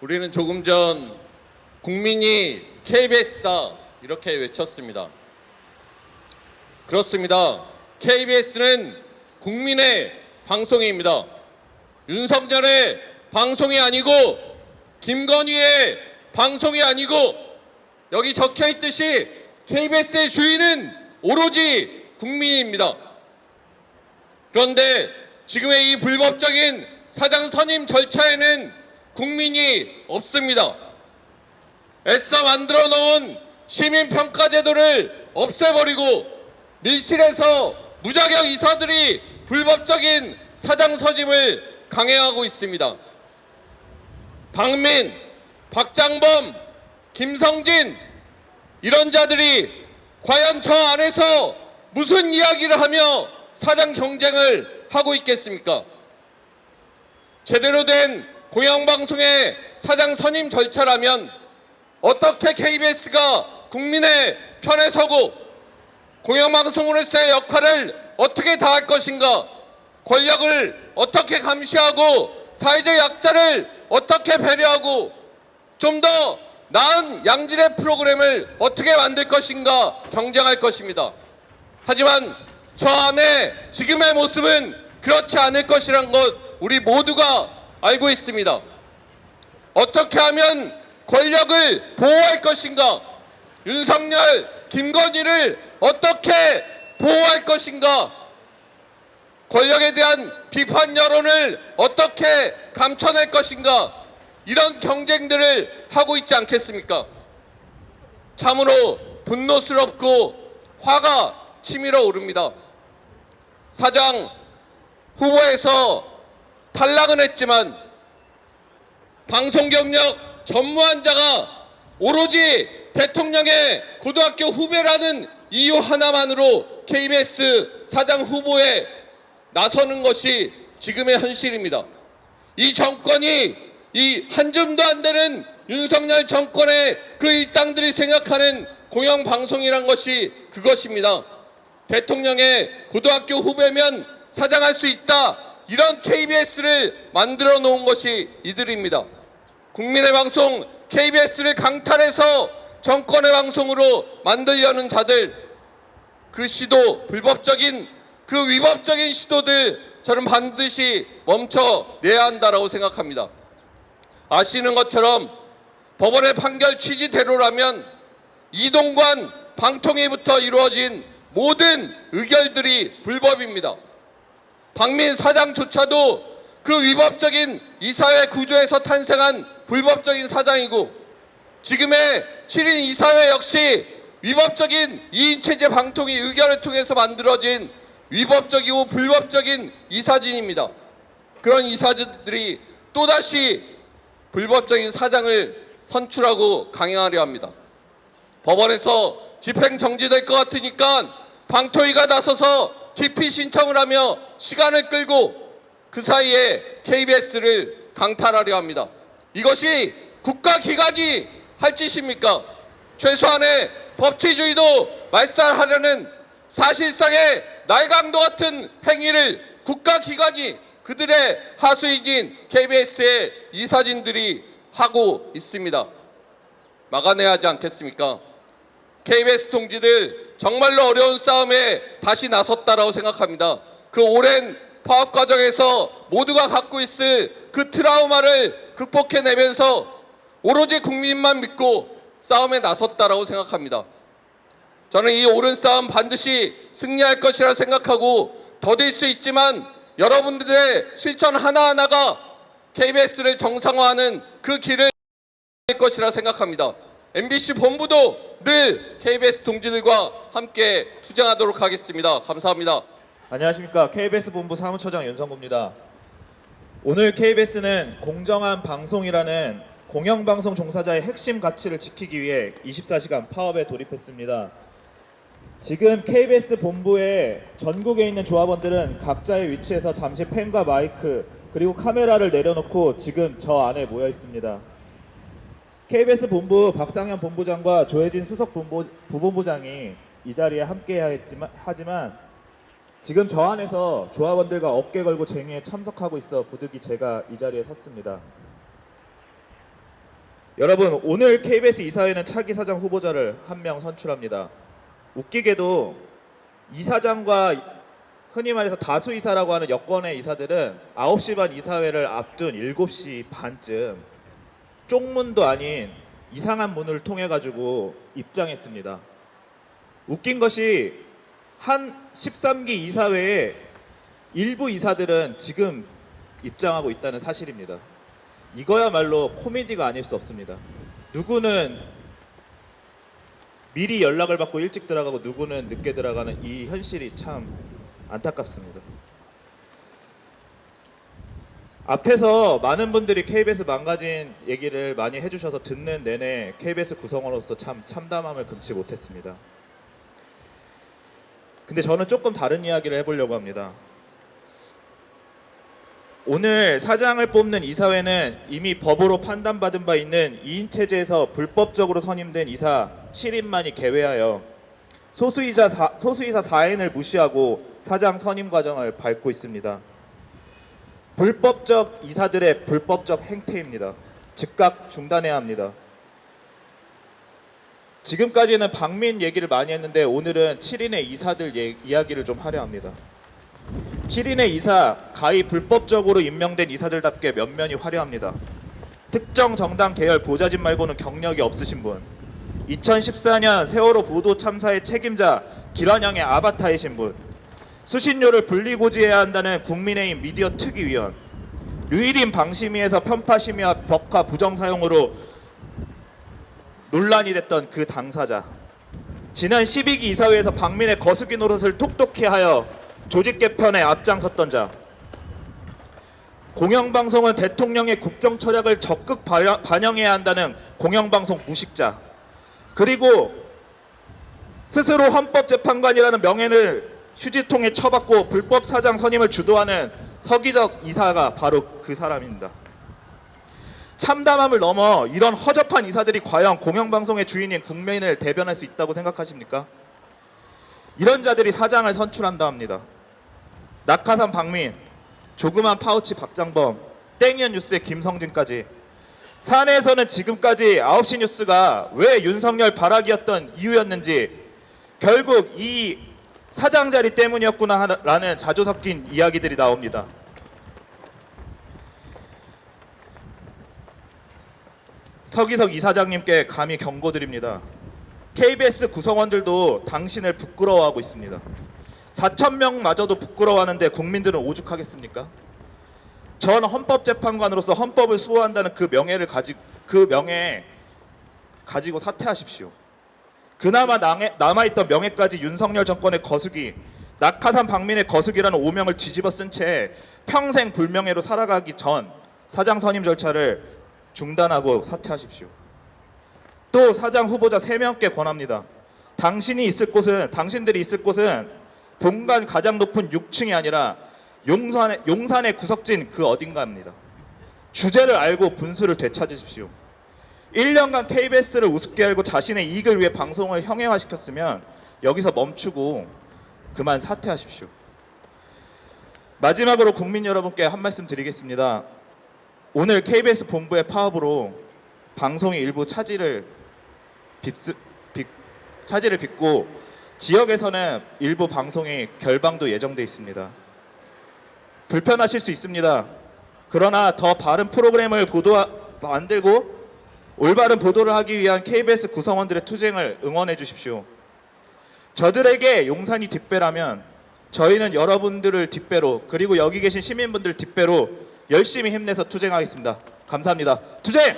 우리는 조금 전 국민이 KBS다 이렇게 외쳤습니다. 그렇습니다. KBS는 국민의 방송입니다. 윤석열의 방송이 아니고 김건희의 방송이 아니고 여기 적혀있듯이 KBS의 주인은 오로지 국민입니다. 그런데 지금의 이 불법적인 사장 선임 절차에는 국민이 없습니다. 애써 만들어 놓은 시민평가제도를 없애버리고 밀실에서 무자격 이사들이 불법적인 사장 선임을 강행하고 있습니다. 박민, 박장범, 김성진 이런 자들이 과연 저 안에서 무슨 이야기를 하며 사장 경쟁을 하고 있겠습니까? 제대로 된 공영방송의 사장 선임 절차라면 어떻게 KBS가 국민의 편에 서고 공영방송으로서의 역할을 어떻게 다할 것인가, 권력을 어떻게 감시하고 사회적 약자를 어떻게 배려하고 좀 더 나은 양질의 프로그램을 어떻게 만들 것인가 경쟁할 것입니다. 하지만 저 안에 지금의 모습은 그렇지 않을 것이란 것 우리 모두가 알고 있습니다. 어떻게 하면 권력을 보호할 것인가, 윤석열, 김건희를 어떻게 보호할 것인가, 권력에 대한 비판 여론을 어떻게 감춰낼 것인가, 이런 경쟁들을 하고 있지 않겠습니까? 참으로 분노스럽고 화가 치밀어 오릅니다. 사장 후보에서 탈락은 했지만 방송 경력 전무한 자가 오로지 대통령의 고등학교 후배라는 이유 하나만으로 KBS 사장 후보에 나서는 것이 지금의 현실입니다. 이 정권이 이 한 줌도 안 되는 윤석열 정권의 그 일당들이 생각하는 공영방송이란 것이 그것입니다. 대통령의 고등학교 후배면 사장할 수 있다, 이런 KBS를 만들어 놓은 것이 이들입니다. 국민의 방송 KBS를 강탈해서 정권의 방송으로 만들려는 자들, 그 시도, 불법적인 그 위법적인 시도들 저는 반드시 멈춰내야 한다고 생각합니다. 아시는 것처럼 법원의 판결 취지대로라면 이동관 방통위부터 이루어진 모든 의결들이 불법입니다. 박민 사장조차도 그 위법적인 이사회 구조에서 탄생한 불법적인 사장이고, 지금의 7인 이사회 역시 위법적인 이인체제 방통위 의결을 통해서 만들어진 위법적이고 불법적인 이사진입니다. 그런 이사진들이 또다시 불법적인 사장을 선출하고 강행하려 합니다. 법원에서 집행 정지될 것 같으니까 방통위가 나서서 기피 신청을 하며 시간을 끌고 그 사이에 KBS를 강탈하려 합니다. 이것이 국가기관이 할 짓입니까? 최소한의 법치주의도 말살하려는 사실상의 날강도 같은 행위를 국가기관이 그들의 하수인인 KBS의 이사진들이 하고 있습니다. 막아내야 하지 않겠습니까? KBS 동지들 정말로 어려운 싸움에 다시 나섰다라고 생각합니다. 그 오랜 파업 과정에서 모두가 갖고 있을 그 트라우마를 극복해내면서 오로지 국민만 믿고 싸움에 나섰다라고 생각합니다. 저는 이 옳은 싸움 반드시 승리할 것이라 생각하고 더딜 수 있지만 여러분들의 실천 하나하나가 KBS를 정상화하는 그 길을 갈 것이라 생각합니다. MBC 본부도 늘 KBS 동지들과 함께 투쟁하도록 하겠습니다. 감사합니다. 안녕하십니까. KBS 본부 사무처장 윤성구입니다. 오늘 KBS는 공정한 방송이라는 공영방송 종사자의 핵심 가치를 지키기 위해 24시간 파업에 돌입했습니다. 지금 KBS 본부에 전국에 있는 조합원들은 각자의 위치에서 잠시 펜과 마이크 그리고 카메라를 내려놓고 지금 저 안에 모여 있습니다. KBS 본부 박상현 본부장과 조혜진 수석 부본부장이 이 자리에 함께 하지만 지금 저 안에서 조합원들과 어깨 걸고 쟁의에 참석하고 있어 부득이 제가 이 자리에 섰습니다. 여러분, 오늘 KBS 이사회는 차기 사장 후보자를 한 명 선출합니다. 웃기게도 이사장과 흔히 말해서 다수 이사라고 하는 여권의 이사들은 9시 반 이사회를 앞둔 7시 반쯤 쪽문도 아닌 이상한 문을 통해 가지고 입장했습니다. 웃긴 것이 한 13기 이사회에 일부 이사들은 지금 입장하고 있다는 사실입니다. 이거야말로 코미디가 아닐 수 없습니다. 누구는 미리 연락을 받고 일찍 들어가고 누구는 늦게 들어가는 이 현실이 참 안타깝습니다. 앞에서 많은 분들이 KBS 망가진 얘기를 많이 해주셔서 듣는 내내 KBS 구성원으로서 참 참담함을 금치 못했습니다. 근데 저는 조금 다른 이야기를 해보려고 합니다. 오늘 사장을 뽑는 이사회는 이미 법으로 판단받은 바 있는 2인 체제에서 불법적으로 선임된 이사 7인만이 개회하여 소수이사 4인을 무시하고 사장 선임 과정을 밟고 있습니다. 불법적 이사들의 불법적 행태입니다. 즉각 중단해야 합니다. 지금까지는 방민 얘기를 많이 했는데 오늘은 7인의 이사들 이야기를 좀 하려 합니다. 7인의 이사, 가히 불법적으로 임명된 이사들답게 면면이 화려합니다. 특정 정당 계열 보좌진 말고는 경력이 없으신 분, 2014년 세월호 보도 참사의 책임자 길환영의 아바타이신 분, 수신료를 분리고지해야 한다는 국민의힘 미디어 특위위원, 류일인 방심위에서 편파 심의와 벽화 부정 사용으로 논란이 됐던 그 당사자, 지난 12기 이사회에서 방민의 거수기 노릇을 톡톡히 하여 조직 개편에 앞장섰던 자, 공영방송은 대통령의 국정 철학을 적극 반영해야 한다는 공영방송 무식자, 그리고 스스로 헌법재판관이라는 명예를 휴지통에 쳐박고 불법 사장 선임을 주도하는 서기적 이사가 바로 그 사람입니다. 참담함을 넘어 이런 허접한 이사들이 과연 공영방송의 주인인 국민을 대변할 수 있다고 생각하십니까? 이런 자들이 사장을 선출한다 합니다. 낙하산 박민, 조그만 파우치 박장범, 땡이언 뉴스의 김성진까지. 사내에서는 지금까지 9시 뉴스가 왜 윤석열 발악이었던 이유였는지, 결국 이 사장 자리 때문이었구나라는 자조 섞인 이야기들이 나옵니다. 서기석 이사장님께 감히 경고드립니다. KBS 구성원들도 당신을 부끄러워하고 있습니다. 4,000명마저도 부끄러워하는데 국민들은 오죽하겠습니까? 전 헌법재판관으로서 헌법을 수호한다는 그 명예 가지고 사퇴하십시오. 그나마 남아있던 명예까지 윤석열 정권의 거수기, 낙하산 박민의 거수기라는 오명을 뒤집어 쓴 채 평생 불명예로 살아가기 전 사장 선임 절차를 중단하고 사퇴하십시오. 또 사장 후보자 3명께 권합니다. 당신들이 있을 곳은 본관 가장 높은 6층이 아니라 용산의 구석진 그 어딘가입니다. 주제를 알고 분수를 되찾으십시오. 1년간 KBS를 우습게 알고 자신의 이익을 위해 방송을 형해화시켰으면 여기서 멈추고 그만 사퇴하십시오. 마지막으로 국민 여러분께 한 말씀 드리겠습니다. 오늘 KBS 본부의 파업으로 방송이 일부 차질을 빚고 지역에서는 일부 방송이 결방도 예정돼 있습니다. 불편하실 수 있습니다. 그러나 더 바른 프로그램을 만들고 올바른 보도를 하기 위한 KBS 구성원들의 투쟁을 응원해 주십시오. 저들에게 용산이 뒷배라면 저희는 여러분들을 뒷배로, 그리고 여기 계신 시민분들 뒷배로 열심히 힘내서 투쟁하겠습니다. 감사합니다. 투쟁!